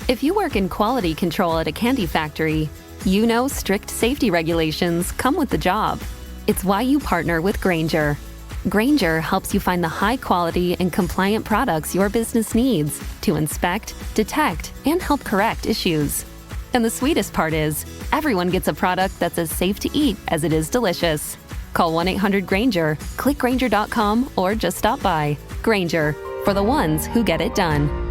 If you work in quality control at a candy factory, you know strict safety regulations come with the job. It's why you partner with Grainger. Grainger helps you find the high-quality and compliant products your business needs to inspect, detect, and help correct issues. And the sweetest part is, everyone gets a product that's as safe to eat as it is delicious. Call 1-800-GRAINGER, click Grainger.com, or just stop by. Grainger, for the ones who get it done.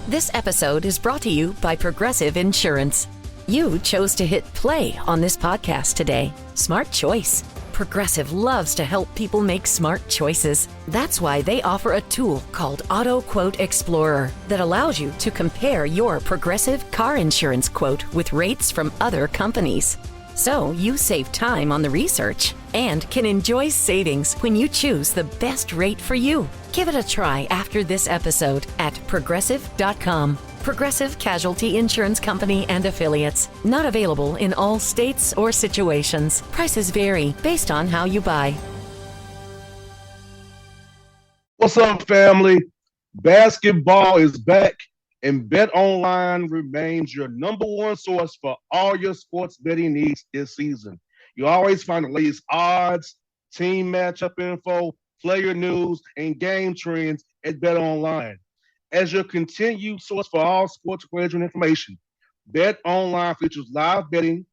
This episode is brought to you by Progressive Insurance. You chose to hit play on this podcast today. Smart choice. Progressive loves to help people make smart choices. That's why they offer a tool called Auto Quote Explorer that allows you to compare your Progressive car insurance quote with rates from other companies. So you save time on the research and can enjoy savings when you choose the best rate for you. Give it a try after this episode at Progressive.com. Progressive Casualty Insurance Company and Affiliates. Not available in all states or situations. Prices vary based on how you buy. What's up, family? Basketball is back, and BetOnline remains your number one source for all your sports betting needs this season. You always find the latest odds, team matchup info, player news, and game trends at BetOnline. As your continued source for all sports wagering information, BetOnline features live betting,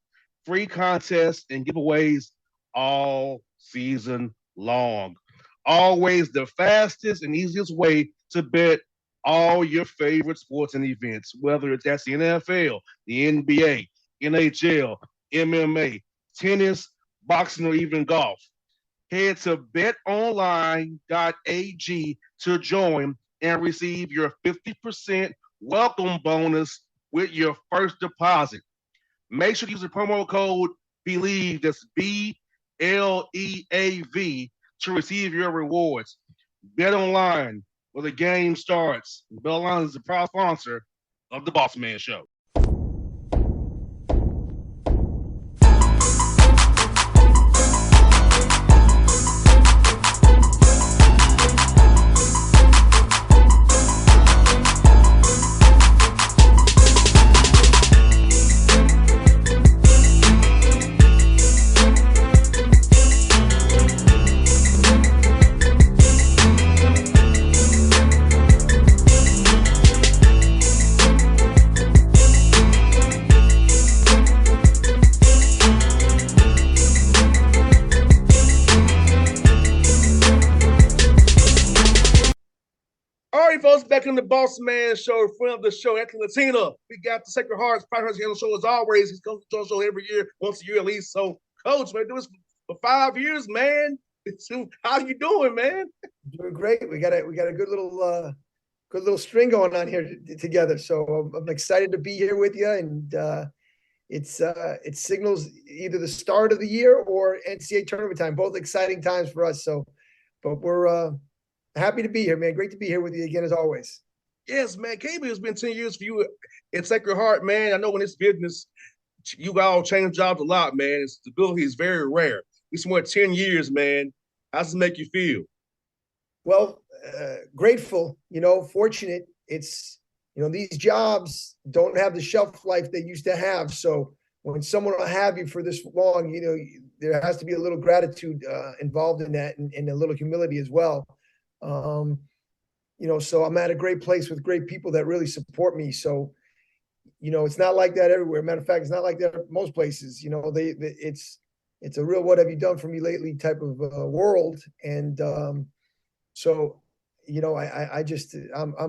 free contests, and giveaways all season long. Always the fastest and easiest way to bet all your favorite sports and events, whether that's the NFL, the NBA, NHL, MMA, tennis, boxing, or even golf. Head to betonline.ag to join and receive your 50% welcome bonus with your first deposit. Make sure to use the promo code BELIEVE, that's BLEAV, to receive your rewards. BetOnline, where the game starts. BetOnline is the proud sponsor of the Bossman Show. Folks, back in the Bossman Show, friend of the show, Latina. We got the Sacred Hearts Pride on the show as always. He's comes to the show every year, once a year at least. So, Coach, man, do this for 5 years, man. How you doing, man? Doing great. We got a good little string going on here together. So I'm excited to be here with you, and it signals either the start of the year or NCAA tournament time. Both exciting times for us. So, but we're happy to be here, man. Great to be here with you again, as always. Yes, man. KB, it's been 10 years for you at Sacred Heart, man. I know in this business, you all change jobs a lot, man. And stability is very rare. It's more 10 years, man. How does it make you feel? Well, grateful, fortunate. It's, these jobs don't have the shelf life they used to have. So when someone will have you for this long, there has to be a little gratitude involved in that, and a little humility as well. So I'm at a great place with great people that really support me. So, it's not like that everywhere. Matter of fact, it's not like that at most places. It's a real "what have you done for me lately" type of world. And I'm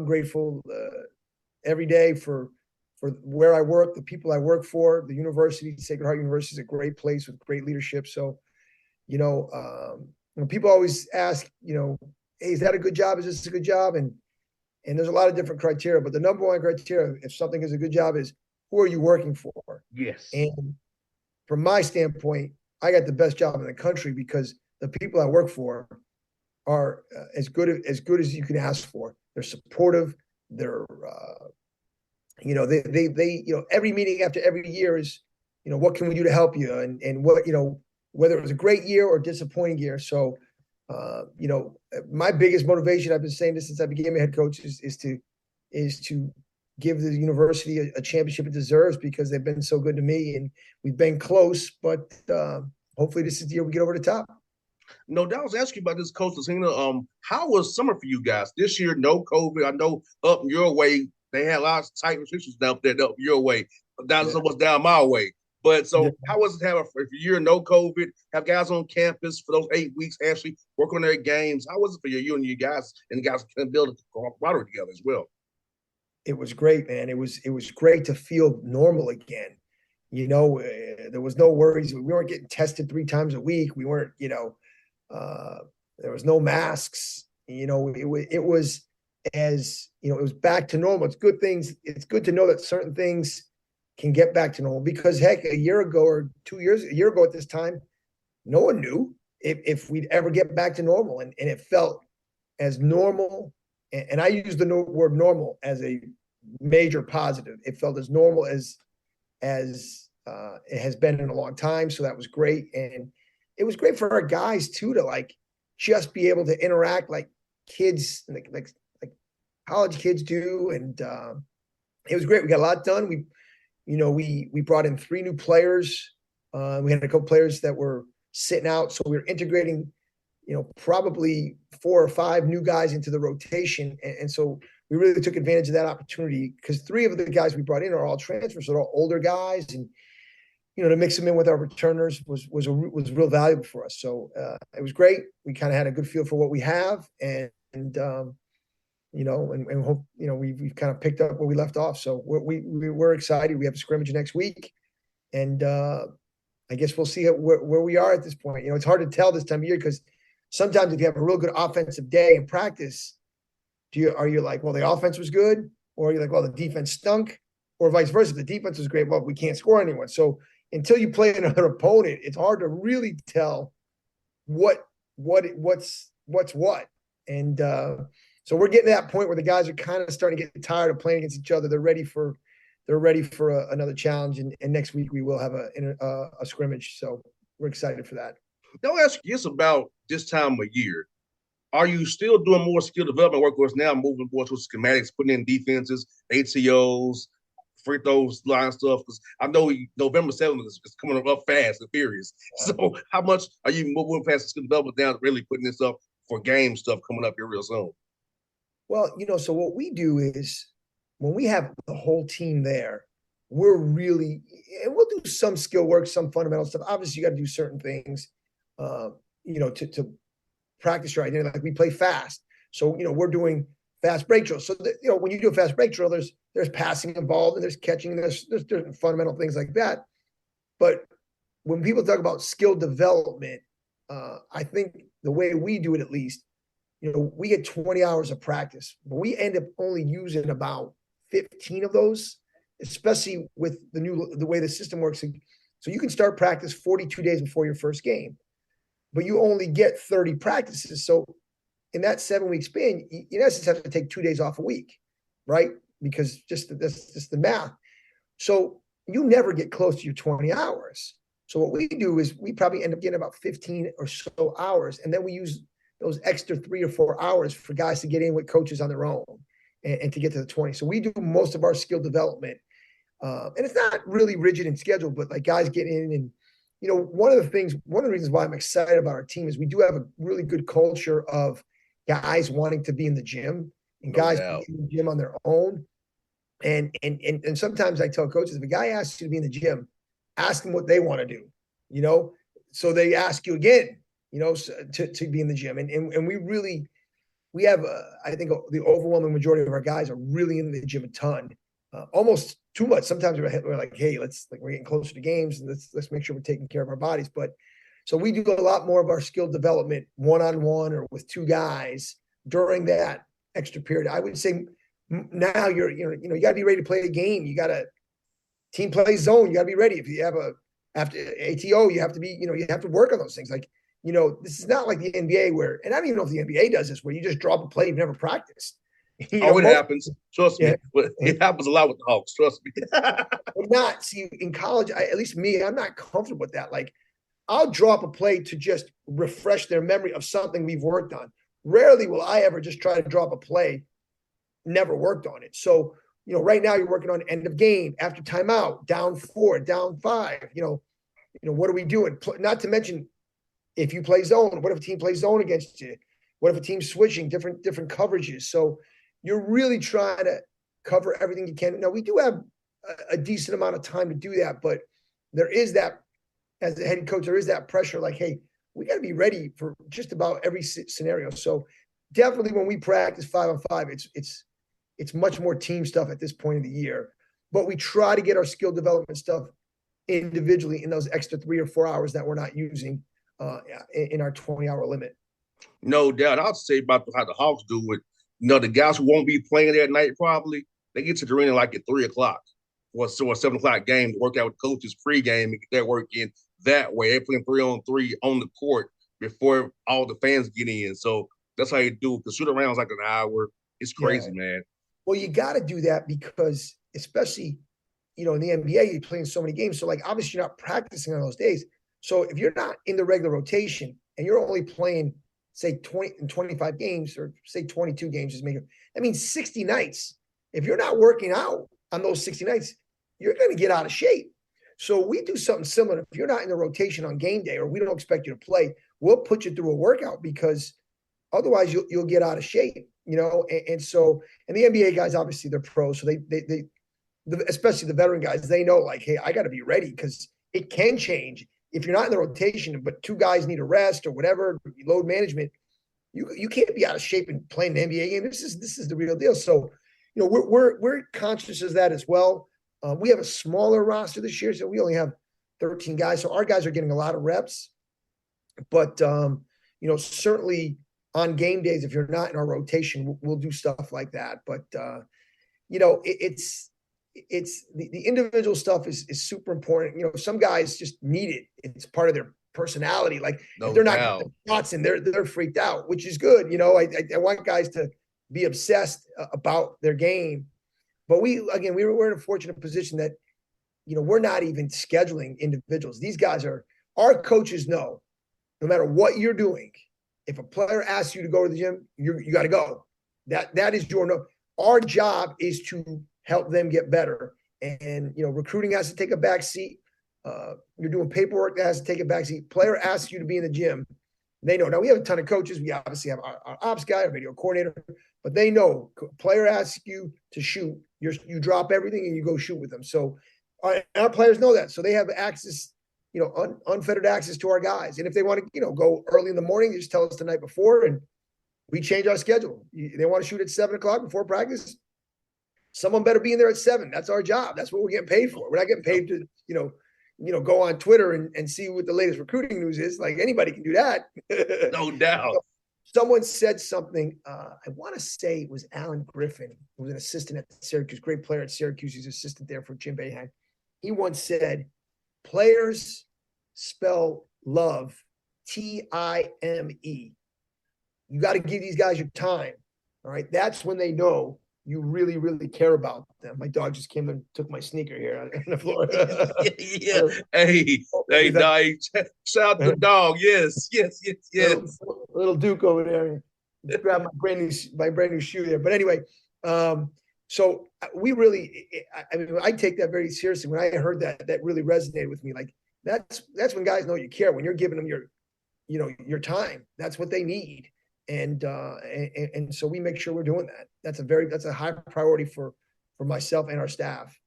grateful every day for where I work, the people I work for, the university. Sacred Heart University is a great place with great leadership. So, when people always ask, hey, is that a good job? Is this a good job? And there's a lot of different criteria, but the number one criteria, if something is a good job, is who are you working for? Yes. And from my standpoint, I got the best job in the country because the people I work for are as good as you can ask for. They're supportive. They're, every meeting after every year is, what can we do to help you? And what, whether it was a great year or disappointing year. So, my biggest motivation, I've been saying this since I became a head coach, is is to give the university a championship it deserves, because they've been so good to me, and we've been close, but hopefully this is the year we get over the top. No doubt. I was asking you about this, Coach Latina. How was summer for you guys this year? No COVID. I know up your way they had a lot of tight restrictions down there up your way. Down so much down my way. But so how was it having a year no COVID? Have guys on campus for those 8 weeks actually work on their games? How was it for you and you guys, and the guys can build a camaraderie together as well? It was great, man. It was great to feel normal again. There was no worries. We weren't getting tested 3 times a week. We weren't, there was no masks. It was it was back to normal. It's good things. It's good to know that certain things can get back to normal, because heck, a year ago at this time, no one knew if we'd ever get back to normal. And it felt as normal. And I use the word normal as a major positive. It felt as normal as it has been in a long time. So that was great. And it was great for our guys too, to like just be able to interact like kids, like college kids do. And it was great. We got a lot done. We brought in 3 new players. We had a couple players that were sitting out. So we were integrating, probably 4 or 5 new guys into the rotation. And so we really took advantage of that opportunity, because 3 of the guys we brought in are all transfers. So they're all older guys, and to mix them in with our returners was real valuable for us. So it was great. We kind of had a good feel for what we have, and hope we've kind of picked up where we left off. So we're excited. We have a scrimmage next week, and I guess we'll see where we are at this point. It's hard to tell this time of year, because sometimes if you have a real good offensive day in practice, are you like, well, the offense was good, or are you like, well, the defense stunk, or vice versa? The defense was great, well, we can't score anyone. So until you play another opponent, it's hard to really tell what's what. And so we're getting to that point where the guys are kind of starting to get tired of playing against each other. They're ready for another challenge. And next week we will have a scrimmage. So we're excited for that. Don't ask you this about this time of year. Are you still doing more skill development work, or is now moving more to schematics, putting in defenses, ATOs, free throws, line stuff? Because I know November 7th is coming up fast and furious. So how much are you moving past skill development down to really putting this up for game stuff coming up here real soon? Well, so what we do is when we have the whole team there, we'll do some skill work, some fundamental stuff. Obviously, you got to do certain things, to practice your identity. Like we play fast. So, we're doing fast break drills. So, when you do a fast break drill, there's passing involved, and there's catching, and there's different fundamental things like that. But when people talk about skill development, I think the way we do it, at least, we get 20 hours of practice, but we end up only using about 15 of those, especially with the way the system works. So you can start practice 42 days before your first game, but you only get 30 practices. So in that 7-week span, you in essence have to take 2 days off a week, right? Because that's just the math. So you never get close to your 20 hours. So what we do is we probably end up getting about 15 or so hours, and then we use those extra 3 or 4 hours for guys to get in with coaches on their own and to get to the 20. So we do most of our skill development. And it's not really rigid and scheduled, but like guys get in. And, one of the reasons why I'm excited about our team is we do have a really good culture of guys wanting to be in the gym and guys being in the gym on their own. And sometimes I tell coaches, if a guy asks you to be in the gym, ask them what they want to do, so they ask you again, to be in the gym. And we have, I think the overwhelming majority of our guys are really in the gym a ton, almost too much. Sometimes we're like, hey, we're getting closer to games, and let's make sure we're taking care of our bodies. But so we do a lot more of our skill development one-on-one or with 2 guys during that extra period. I would say now you got to be ready to play a game. You got to team play zone. You got to be ready. If you have after ATO, you have to be, you have to work on those things. Like, this is not like the NBA where, and I don't even know if the NBA does this, where you just drop a play you've never practiced. It happens. Trust me. It happens a lot with the Hawks. Trust me. In college, at least me, I'm not comfortable with that. Like, I'll drop a play to just refresh their memory of something we've worked on. Rarely will I ever just try to drop a play never worked on it. So, right now you're working on end of game, after timeout, down 4, down 5. What are we doing? Not to mention, if you play zone, what if a team plays zone against you? What if a team's switching different coverages? So you're really trying to cover everything you can. Now, we do have a decent amount of time to do that, but there is that, as a head coach, there is that pressure like, hey, we got to be ready for just about every scenario. So definitely when we practice 5-on-5, it's much more team stuff at this point of the year, but we try to get our skill development stuff individually in those extra 3 or 4 hours that we're not using in our 20-hour limit. No doubt. I'll say about how the Hawks do it. The guys who won't be playing that night probably, they get to the arena like at 3:00 or so a 7:00 game to work out with coaches pregame and get their work in that way. They're playing 3-on-3 on the court before all the fans get in. So that's how you do it. The shoot around is like an hour. It's crazy, man. Well, you got to do that because, especially, in the NBA, you're playing so many games. So, like, obviously, you're not practicing on those days. So if you're not in the regular rotation and you're only playing, say, 20 and 25 games, or say 22 games, that means 60 nights. If you're not working out on those 60 nights, you're going to get out of shape. So we do something similar. If you're not in the rotation on game day, or we don't expect you to play, we'll put you through a workout, because otherwise you'll get out of shape, And so, and the NBA guys, obviously they're pros. So they especially the veteran guys, they know, like, hey, I got to be ready, because it can change. If you're not in the rotation, but 2 guys need a rest or whatever, load management, you can't be out of shape and playing an NBA game. This is the real deal. So, we're conscious of that as well. We have a smaller roster this year, so we only have 13 guys. So our guys are getting a lot of reps. But certainly on game days, if you're not in our rotation, we'll do stuff like that. But it's the individual stuff is super important. Some guys just need it. It's part of their personality. Like, if they're not getting the shots and they're freaked out, which is good. I want guys to be obsessed about their game. But we're in a fortunate position that, we're not even scheduling individuals. These guys our coaches know, no matter what you're doing, if a player asks you to go to the gym, you got to go. That is our job is to help them get better. And, recruiting has to take a back seat. You're doing paperwork that has to take a back seat. Player asks you to be in the gym. They know. Now, we have a ton of coaches. We obviously have our ops guy, our video coordinator, but they know, player asks you to shoot, you drop everything and you go shoot with them. So our players know that. So they have access, unfettered access to our guys. And if they want to, go early in the morning, they just tell us the night before and we change our schedule. They want to shoot at 7:00 before practice. Someone better be in there at 7. That's our job. That's what we're getting paid for. We're not getting paid to, go on Twitter and see what the latest recruiting news is. Like, anybody can do that. No doubt. Someone said something, I want to say it was Alan Griffin, who was an assistant at Syracuse, great player at Syracuse. He's assistant there for Jim Boeheim. He once said, players spell love Time. You got to give these guys your time. All right. That's when they know you really, really care about them. My dog just came and took my sneaker here on the floor. Yeah. Hey, dog. Shout out to the dog. Yes. Little Duke over there. Grab my brand new shoe there. But anyway, so we really, I take that very seriously. When I heard that really resonated with me. Like, that's when guys know you care, when you're giving them your time. That's what they need. And so we make sure we're doing that. That's a high priority for myself and our staff.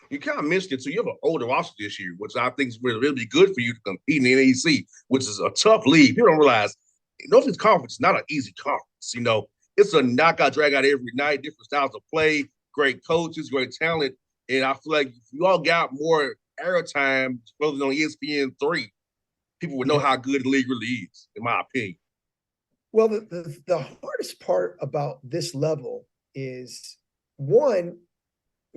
You kind of missed it. So you have an older roster this year, which I think is really good for you to compete in the NEC, which is a tough league. People don't realize Northeast Conference is not an easy conference. It's a knockout, drag out every night, different styles of play, great coaches, great talent. And I feel like if you all got more airtime rather than on ESPN3, people would know how good the league really is, in my opinion. Well, the hardest part about this level is, one,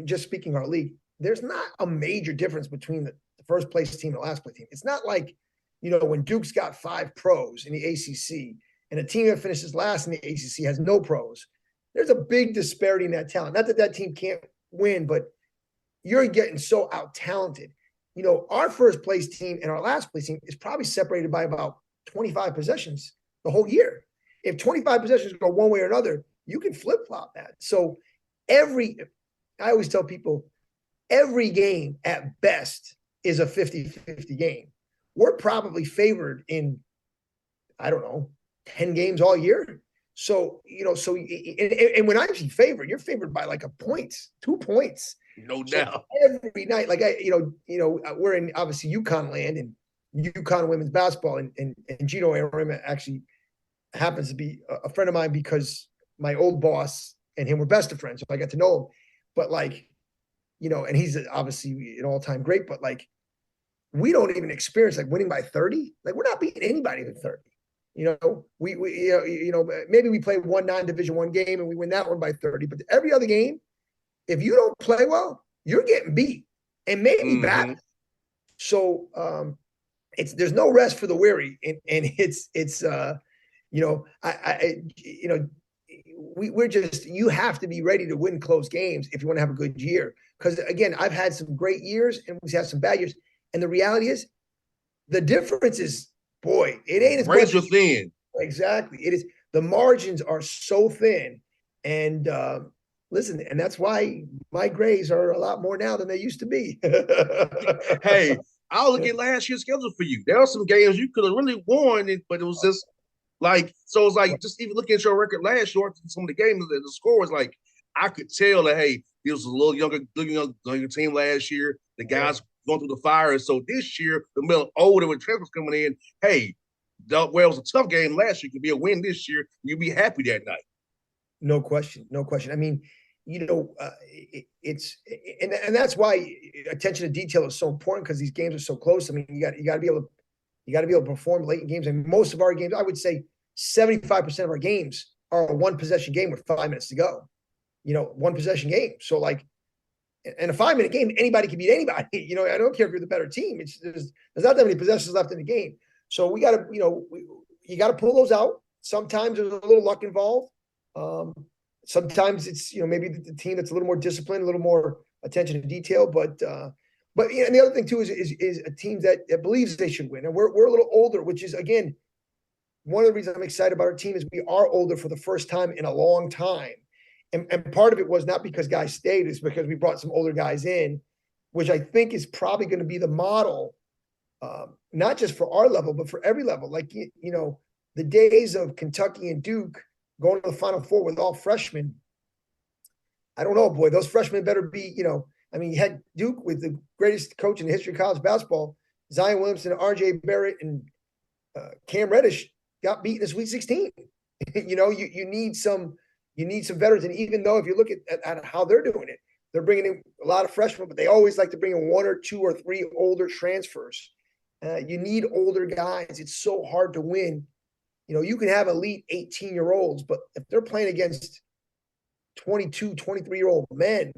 just speaking our league, there's not a major difference between the first place team and the last place team. It's not like, when Duke's got 5 pros in the ACC and a team that finishes last in the ACC has no pros. There's a big disparity in that talent. Not that team can't win, but you're getting so out-talented. Our first place team and our last place team is probably separated by about 25 possessions the whole year. If 25 possessions go one way or another, you can flip-flop that. So I always tell people, every game at best is a 50-50 game. We're probably favored in, I don't know, 10 games all year. So, and when I'm favored, you're favored by like a point, 2 points. No So doubt. every night, like we're in obviously UConn land and UConn women's basketball, and Gino Aram actually happens to be a friend of mine because my old boss and him were best of friends. So I got to know him. But like, and he's obviously an all-time great, but like, we don't even experience like winning by 30. Like, we're not beating anybody with 30. We maybe we play one non-division one game and we win that one by 30. But every other game, if you don't play well, you're getting beat and maybe bad. So there's no rest for the weary, and we're just, you have to be ready to win close games if you want to have a good year. Because again, I've had some great years and we've had some bad years. And the reality is, the difference is, boy, it ain't as much. Razor thin. Exactly. It is. The margins are so thin. And listen, and that's why my grades are a lot more now than they used to be. Hey, I'll look at last year's schedule for you. There are some games you could have really won, but it was just like, so it's like, just even looking at your record last year, some of the games, the score was like, I could tell that, hey, it was a little younger team last year. The guys going through the fire. So this year, the middle older with transfers coming in, hey, where it was a tough game last year, could be a win this year. You'd be happy that night. No question. I mean, it's and that's why attention to detail is so important, because these games are so close. I mean, you got to be able to perform late in games. And most of our games, I would say 75% of our games are a one possession game with 5 minutes to go. One possession game. So like, in a 5-minute game, anybody can beat anybody. I don't care if you're the better team. There's not that many possessions left in the game. So we got to, you got to pull those out. Sometimes there's a little luck involved. Sometimes it's, maybe the team that's a little more disciplined, a little more attention to detail. But and the other thing too is a team that believes they should win. And we're a little older, which is, again, one of the reasons I'm excited about our team is we are older for the first time in a long time. And part of it was not because guys stayed, it's because we brought some older guys in, which I think is probably going to be the model, not just for our level, but for every level. Like, the days of Kentucky and Duke going to the Final Four with all freshmen. I don't know, boy, those freshmen better be, you had Duke with the greatest coach in the history of college basketball, Zion Williamson, R.J. Barrett, and Cam Reddish got beat in the Sweet 16. You need some veterans. And even though if you look at how they're doing it, they're bringing in a lot of freshmen, but they always like to bring in 1 or 2 or 3 older transfers. You need older guys. It's so hard to win. You can have elite 18-year-olds, but if they're playing against 22, 23-year-old men,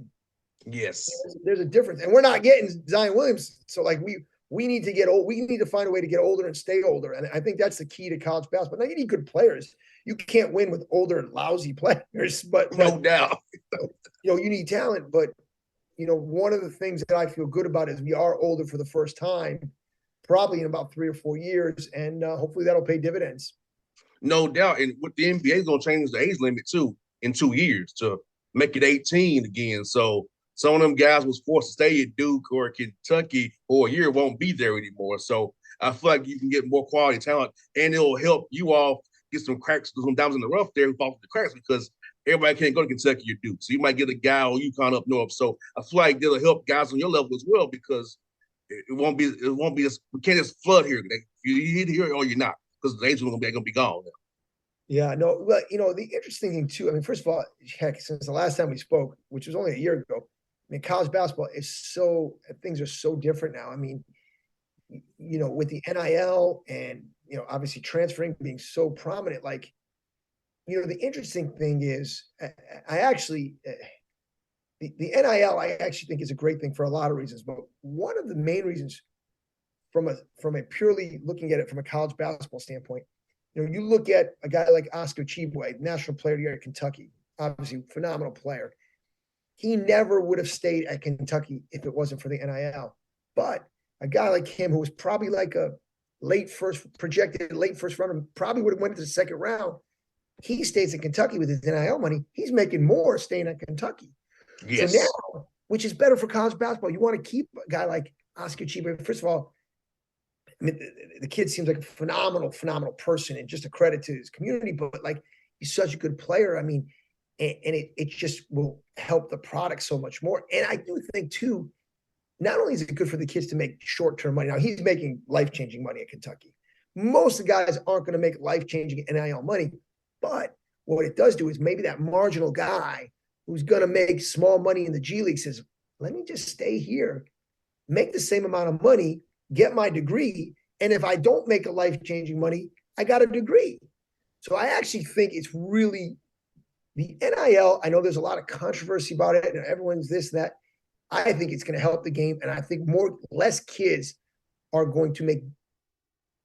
yes, there's a difference. And we're not getting Zion Williams. So like we need to get old. We need to find a way to get older and stay older. And I think that's the key to college basketball. Now, you need good players. You can't win with older and lousy players, but no doubt. You need talent. But one of the things that I feel good about is we are older for the first time, probably in about 3 or 4 years, and hopefully that'll pay dividends. No doubt. And with the NBA is going to change the age limit too in 2 years to make it 18 again. So some of them guys was forced to stay at Duke or Kentucky for a year, won't be there anymore. So I feel like you can get more quality talent, and it'll help you all get some cracks, some diamonds in the rough there who fall through the cracks, because everybody can't go to Kentucky or Duke. So you might get a guy or UConn up north. So I feel like it'll help guys on your level as well, because it won't be as, we can't just flood here. You're either here or you're not, because the age is going to be gone now. Yeah, no, but the interesting thing too, I mean, first of all, heck, since the last time we spoke, which was only a year ago, I mean, college basketball is things are so different now. I mean, with the NIL and, obviously transferring being so prominent, like, the interesting thing is I actually, the NIL, I actually think is a great thing for a lot of reasons, but one of the main reasons from a purely looking at it from a college basketball standpoint, you look at a guy like Oscar Tshiebwe, national player here at Kentucky, obviously phenomenal player. He never would have stayed at Kentucky if it wasn't for the NIL. But a guy like him, who was probably like a projected late first runner, probably would have went into the second round. He stays in Kentucky with his NIL money. He's making more staying at Kentucky. So Yes. now, which is better for college basketball, you want to keep a guy like Oscar Chiba. First of all, I mean, the kid seems like a phenomenal person and just a credit to his community, but like he's such a good player. I mean, and it just will help the product so much more. And I do think too, not only is it good for the kids to make short-term money. Now he's making life-changing money at Kentucky. Most of the guys aren't going to make life-changing NIL money, but what it does do is maybe that marginal guy who's going to make small money in the G League says, let me just stay here, make the same amount of money, get my degree. And if I don't make a life-changing money, I got a degree. So I actually think it's really the NIL. I know there's a lot of controversy about it and everyone's this, that. I think it's going to help the game. And I think less kids are going to make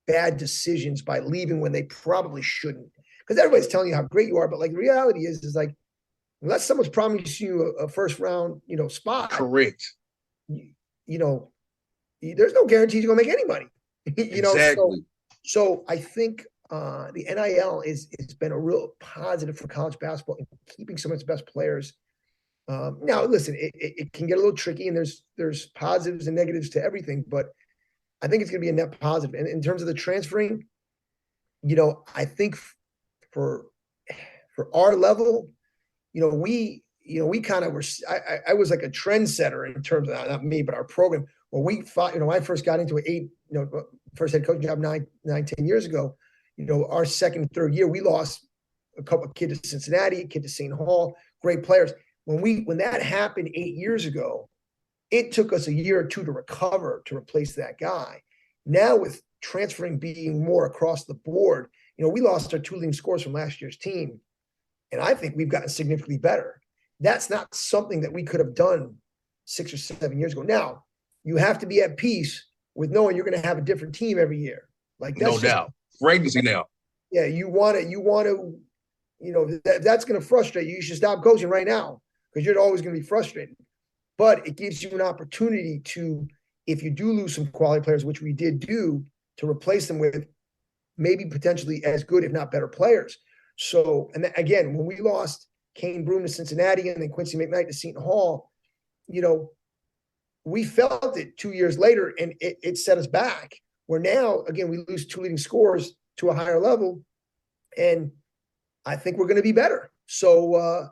bad decisions by leaving when they probably shouldn't. Because everybody's telling you how great you are. But like the reality is like, unless someone's promising you a first round, spot. Correct. There's no guarantee you're going to make any money. Exactly. So I think the NIL has been a real positive for college basketball in keeping some of its best players. Now, listen, it can get a little tricky, and there's positives and negatives to everything, but I think it's going to be a net positive. And in terms of the transferring, I think for our level, we kind of were. I was like a trendsetter in terms of not me, but our program. When we fought, when I first got into it, first head coaching job 10 years ago. Our second, third year, we lost a couple of kids to Cincinnati, a kid to St. Paul, great players. When that happened 8 years ago, it took us a year or two to recover to replace that guy. Now with transferring being more across the board, we lost our two leading scorers from last year's team. And I think we've gotten significantly better. That's not something that we could have done 6 or 7 years ago. Now, you have to be at peace with knowing you're going to have a different team every year. Like that's no doubt. For agency now. Yeah, you want to, that's going to frustrate you. You should stop coaching right now because you're always going to be frustrated. But it gives you an opportunity to, if you do lose some quality players, which we did do, to replace them with maybe potentially as good, if not better players. So, and again, when we lost Kane Broom to Cincinnati and then Quincy McKnight to Seton Hall, we felt it 2 years later and it set us back. Where now, again, we lose two leading scorers to a higher level, and I think we're going to be better. So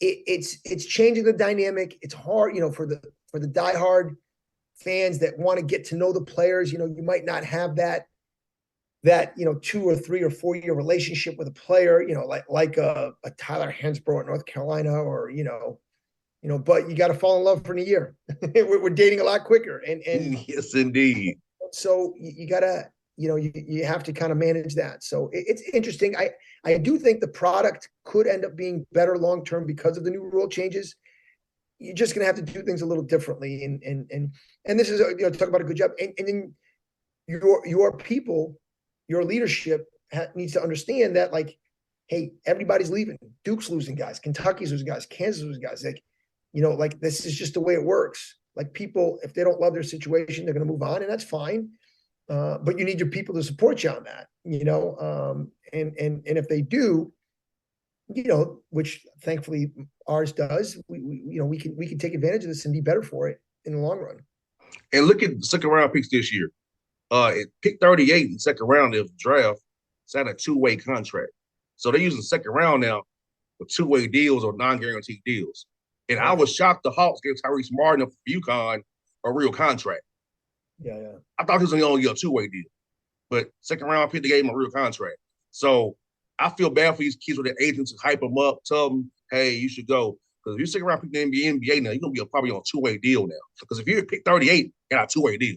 it's changing the dynamic. It's hard, for the diehard fans that want to get to know the players. You might not have that 2 or 3 or 4 year relationship with a player. Like a Tyler Hansbrough at North Carolina, or but you got to fall in love for a year. We're dating a lot quicker, and yes, indeed. So you gotta, you have to kind of manage that. So it's interesting. I do think the product could end up being better long-term because of the new rule changes. You're just going to have to do things a little differently. And this is, talk about a good job. And then your people, your leadership needs to understand that, like, hey, everybody's leaving. Duke's losing guys. Kentucky's losing guys. Kansas losing guys. Like, this is just the way it works. Like, people, if they don't love their situation, they're going to move on, and that's fine. But you need your people to support you on that, and if they do, which thankfully ours does, we can take advantage of this and be better for it in the long run. And look at the second round picks this year. It pick 38 in the second round of the draft, signed a 2-way contract. So they're using the second round now for 2-way deals or non-guaranteed deals. And I was shocked the Hawks gave Tyrese Martin of UConn a real contract. Yeah. I thought he was only a 2-way deal, but second round pick, they gave him a real contract. So I feel bad for these kids with their agents to hype them up, tell them, hey, you should go. Because if you're second round pick in the NBA now, you're going to be probably on a 2-way deal now. Because if you're pick 38 and a 2-way deal,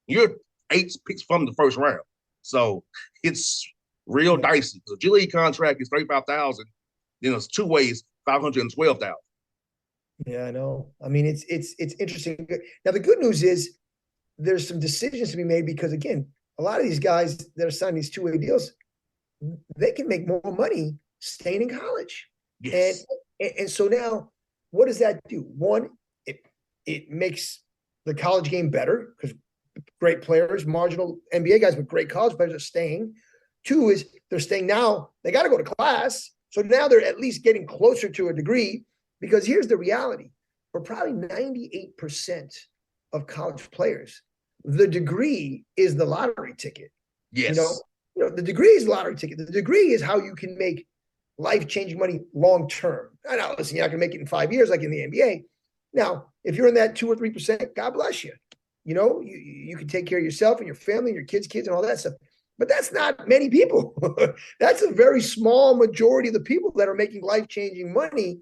you're 8 picks from the first round. So it's real dicey. So G League contract is $35,000, then it's 2 ways, $512,000. Yeah, I know. I mean, it's interesting. Now the good news is there's some decisions to be made because, again, a lot of these guys that are signing these 2-way deals, they can make more money staying in college. Yes. And so now, what does that do? One, it makes the college game better because great players, marginal NBA guys with great college players are staying. 2 is they're staying now. They got to go to class. So now they're at least getting closer to a degree, because here's the reality. for probably 98% of college players, the degree is the lottery ticket. Yes. The degree is the lottery ticket. The degree is how you can make life-changing money long-term. I know, listen, you're not going to make it in 5 years like in the NBA. Now, if you're in that 2 or 3%, God bless you. You can take care of yourself and your family and your kids and all that stuff. But that's not many people. That's a very small majority of the people that are making life-changing money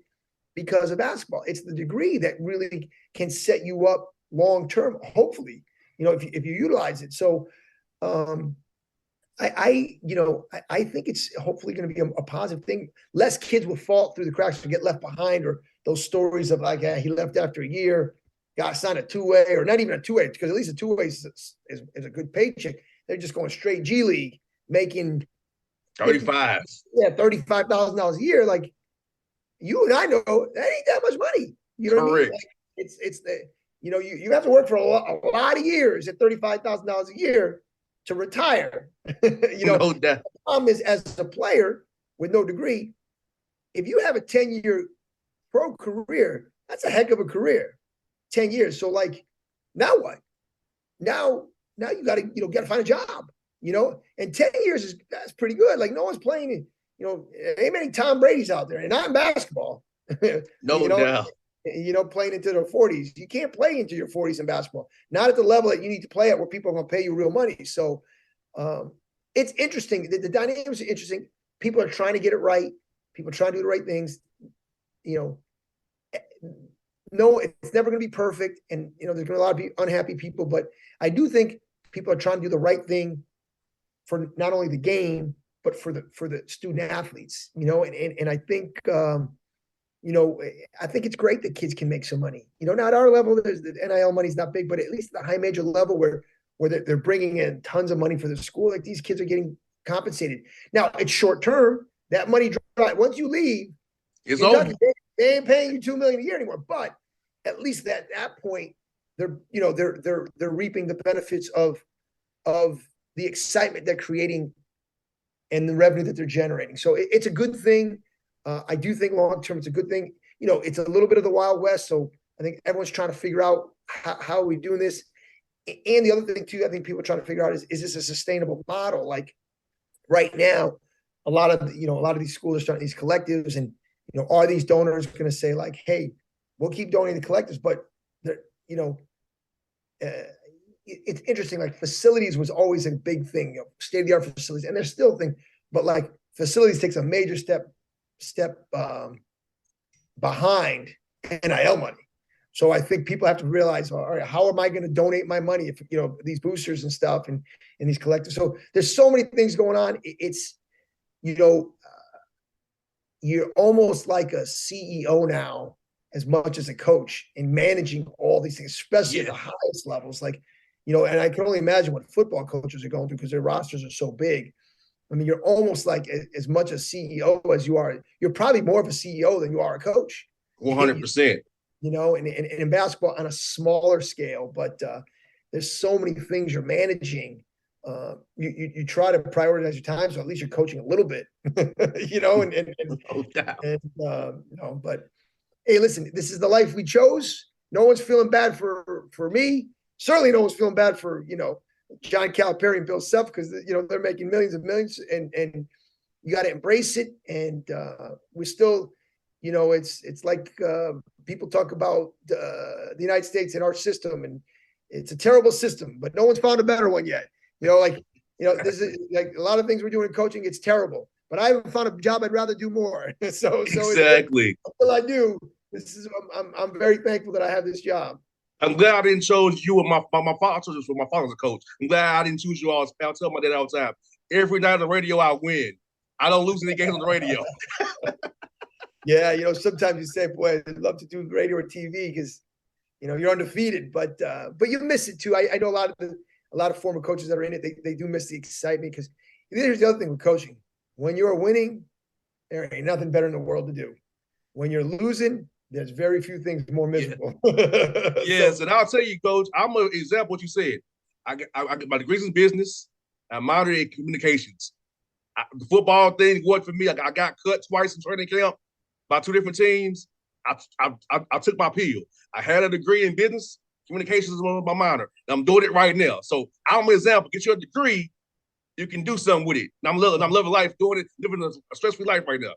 because of basketball. It's the degree that really can set you up long-term, hopefully, if you utilize it. So I think it's hopefully going to be a positive thing. Less kids will fall through the cracks or get left behind, or those stories of like, he left after a year, got signed a two-way, or not even a two-way, because at least a two-way is a good paycheck. They're just going straight G League, making 35. Yeah, $35,000 a year. Like, you and I know that ain't that much money. You know what I mean? Like, it's the you have to work for a lot of years at $35,000 a year to retire. No doubt. The problem is, as a player with no degree, if you have a 10-year pro career, that's a heck of a career. 10 years. So like, now what? Now you gotta find a job, and 10 years that's pretty good. Like, no one's playing, ain't many Tom Brady's out there, and not in basketball. No doubt. Playing into their 40s. You can't play into your 40s in basketball. Not at the level that you need to play at where people are going to pay you real money. So it's interesting. The dynamics are interesting. People are trying to get it right. People are trying to do the right things. No, it's never going to be perfect. And, there's going to be a lot of unhappy people. But I do think people are trying to do the right thing for not only the game, but for the student athletes, and I think, I think it's great that kids can make some money. Not at our level, the NIL money's not big, but at least the high major level where they're bringing in tons of money for the school, like these kids are getting compensated. Now, it's short term. That money dry. Once you leave, it's over. They ain't paying you $2 million a year anymore. But at least at that point, they're reaping the benefits of the excitement they're creating and the revenue that they're generating. So it's a good thing. I do think long term it's a good thing. It's a little bit of the Wild West, so I think everyone's trying to figure out how are we doing this. And the other thing too, I think people are trying to figure out is this a sustainable model? Like right now, a lot of these schools are starting these collectives, and are these donors going to say like, hey, we'll keep donating to collectives, but they're it's interesting. Like, facilities was always a big thing, state of the art facilities, and there's still a thing, but like facilities takes a major step behind NIL money. So I think people have to realize, all right, how am I going to donate my money if these boosters and stuff and these collectives? So there's so many things going on. It's you're almost like a CEO now as much as a coach in managing all these things, especially at the highest levels. Like, and I can only imagine what football coaches are going through because their rosters are so big. I mean, you're almost like as much a CEO as you are. You're probably more of a CEO than you are a coach. 100%. And in basketball on a smaller scale, but there's so many things you're managing. You try to prioritize your time, so at least you're coaching a little bit, but hey, listen, this is the life we chose. No one's feeling bad for me. Certainly no one's feeling bad for, John Calipari and Bill Self, because they're making millions and millions, and you got to embrace it. And we're still, it's like people talk about the United States and our system, and it's a terrible system, but no one's found a better one yet. This is like a lot of things we're doing in coaching. It's terrible, but I haven't found a job I'd rather do more. so exactly. Until I do, I'm very thankful that I have this job. I'm glad I didn't choose you and my father chose for my father's a coach. I'm glad I didn't choose you all. I'll tell my dad all the time. Every night on the radio, I win. I don't lose any games on the radio. Yeah, sometimes you say, boy, I'd love to do radio or TV because, you're undefeated, but you miss it too. I know a lot of former coaches that are in it, they do miss the excitement, because here's the other thing with coaching. When you're winning, there ain't nothing better in the world to do. When you're losing, there's very few things more miserable. Yes, and I'll tell you, Coach, I'm an example of what you said. I get my degrees in business. I minored in communications. The football thing worked for me. I got cut twice in training camp by two different teams. I took my pill. I had a degree in business communications with my minor. And I'm doing it right now. So I'm an example. Get your degree, you can do something with it. And I'm loving life, doing it, living a stress-free life right now.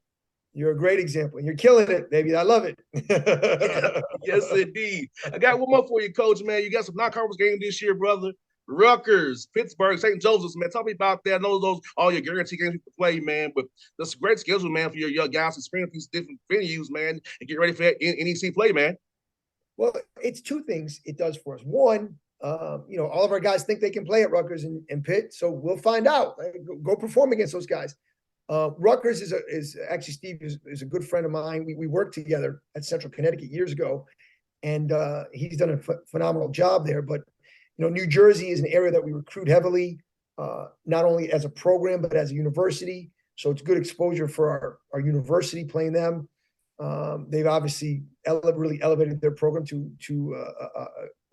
You're a great example. And you're killing it, baby. I love it. Yes, indeed. I got one more for you, Coach, man. You got some non-conference games this year, brother. Rutgers, Pittsburgh, St. Joseph's, man. Tell me about that. I know those all your guarantee games you can play, man. But that's a great schedule, man, for your young guys to experience these different venues, man, and get ready for that NEC play, man. Well, it's two things it does for us. One, all of our guys think they can play at Rutgers and Pitt, so we'll find out. Go perform against those guys. Rutgers is actually Steve is a good friend of mine. We worked together at Central Connecticut years ago, and he's done a phenomenal job there. But New Jersey is an area that we recruit heavily, not only as a program but as a university. So it's good exposure for our university playing them. They've obviously really elevated their program to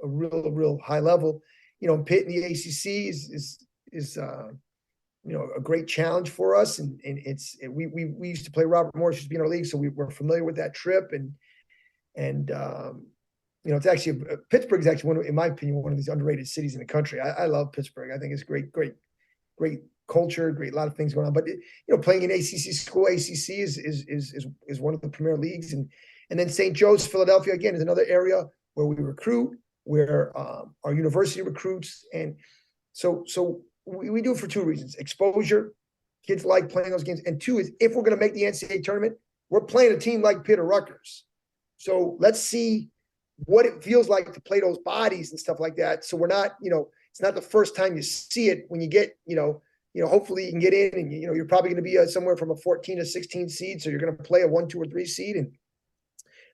a real high level. Pitt in the ACC is a great challenge for us, and we used to play Robert Morris, used to be in our league, so we're familiar with that trip, and it's actually Pittsburgh is actually in my opinion, one of these underrated cities in the country. I love Pittsburgh. I think it's great culture, a lot of things going on. But playing in ACC school, ACC is one of the premier leagues, and then St. Joe's, Philadelphia again is another area where we recruit, where our university recruits, and so we do it for two reasons: exposure, kids like playing those games, and two is if we're going to make the NCAA tournament, we're playing a team like Pitt or Rutgers, so let's see what it feels like to play those bodies and stuff like that. So we're not, it's not the first time you see it. When you get, hopefully you can get in, and you're probably going to be somewhere from a 14 to 16 seed. So you're going to play a 1, 2, or 3 seed, and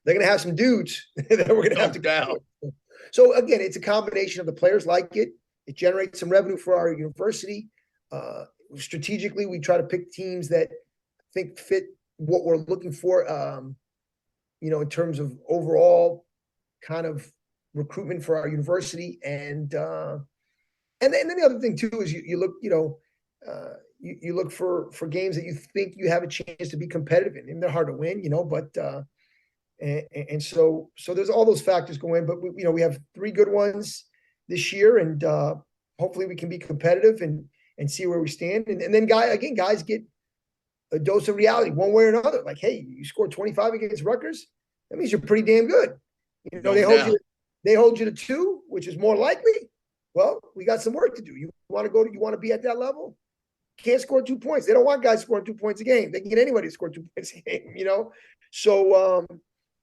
they're going to have some dudes that we're going to have to down. So again, it's a combination of the players like it. It generates some revenue for our university. Strategically, we try to pick teams that I think fit what we're looking for. In terms of overall kind of recruitment for our university, and then the other thing too is you look, you look for games that you think you have a chance to be competitive in. And they're hard to win, but and so there's all those factors go in. But we have 3 good ones this year, and hopefully we can be competitive and see where we stand. And then guys get a dose of reality one way or another. Like, hey, you scored 25 against Rutgers, that means you're pretty damn good. They hold you to 2, which is more likely. Well, we got some work to do. You want to be at that level? Can't score 2 points. They don't want guys scoring 2 points a game. They can get anybody to score 2 points a game, So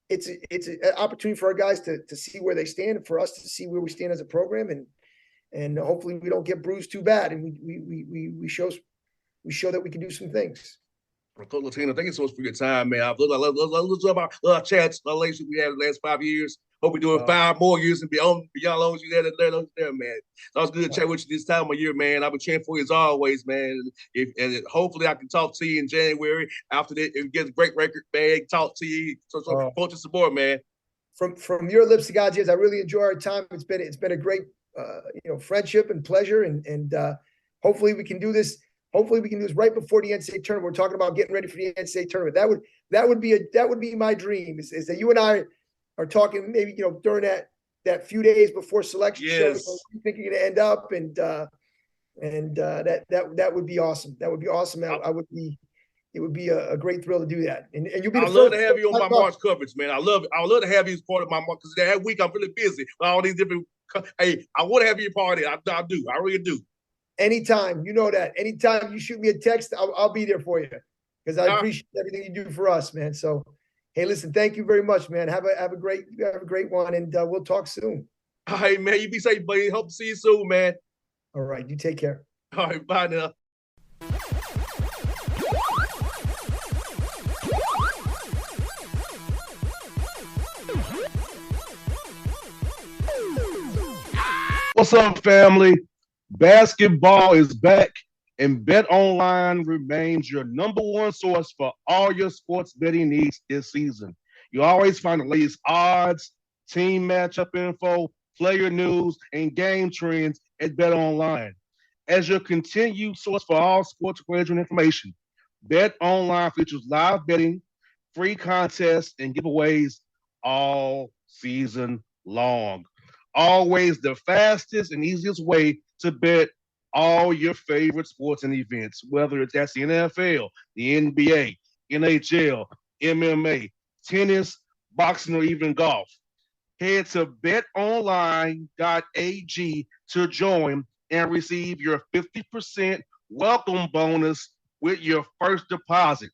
it's an opportunity for our guys to see where they stand, and for us to see where we stand as a program, and hopefully we don't get bruised too bad, and we show that we can do some things. Coach Latina, thank you so much for your time, man. I love our chats, our relationship we had in the last 5 years. Hope we're doing 5 more years and beyond long as you there, man. So it's good to chat with you this time of year, man. I've been cheering for you as always, man. And hopefully I can talk to you in January after that. If we get a great record, man, talk to you. So coach and support, man. From your lips to God's ears, I really enjoy our time. It's been a great friendship and pleasure, and hopefully we can do this. Hopefully we can do this right before the NCAA tournament. We're talking about getting ready for the NCAA tournament. That would be my dream. Is that you and I are talking maybe during that few days before selection shows. You think you're going to end up, and that would be awesome. That would be awesome. It would be a great thrill to do that. And you'll be. I love to have you on my March coverage, man. I love to have you as part of my March, because that week I'm really busy with all these different. Hey, I want to have you a part of it. I do. I really do. Anytime, that. Anytime you shoot me a text, I'll be there for you, because I appreciate everything you do for us, man. So, hey, listen, thank you very much, man. Have a great one, and we'll talk soon. All right, man. You be safe, buddy. Hope to see you soon, man. All right, you take care. All right, bye now. What's up, family? Basketball is back, and BetOnline remains your number one source for all your sports betting needs this season. You always find the latest odds, team matchup info, player news, and game trends at BetOnline. As your continued source for all sports wagering information, BetOnline features live betting, free contests, and giveaways all season long. Always the fastest and easiest way to bet all your favorite sports and events, whether that's the NFL, the NBA, NHL, MMA, tennis, boxing, or even golf. Head to betonline.ag to join and receive your 50% welcome bonus with your first deposit.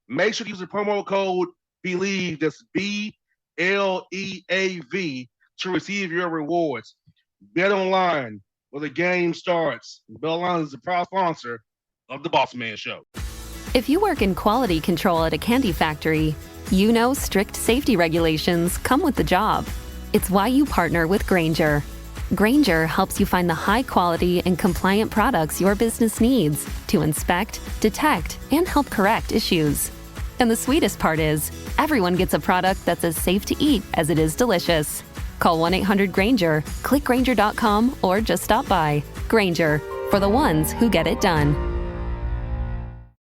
Make sure to use the promo code BELIEVE, that's BLEAV, to receive your rewards. Bet online where the game starts. Bet online is the proud sponsor of the Bossman Show. If you work in quality control at a candy factory, you know strict safety regulations come with the job. It's why you partner with Grainger. Grainger helps you find the high quality and compliant products your business needs to inspect, detect, and help correct issues. And the sweetest part is, everyone gets a product that's as safe to eat as it is delicious. Call 1-800-GRAINGER, click Grainger.com, or just stop by. Grainger, for the ones who get it done.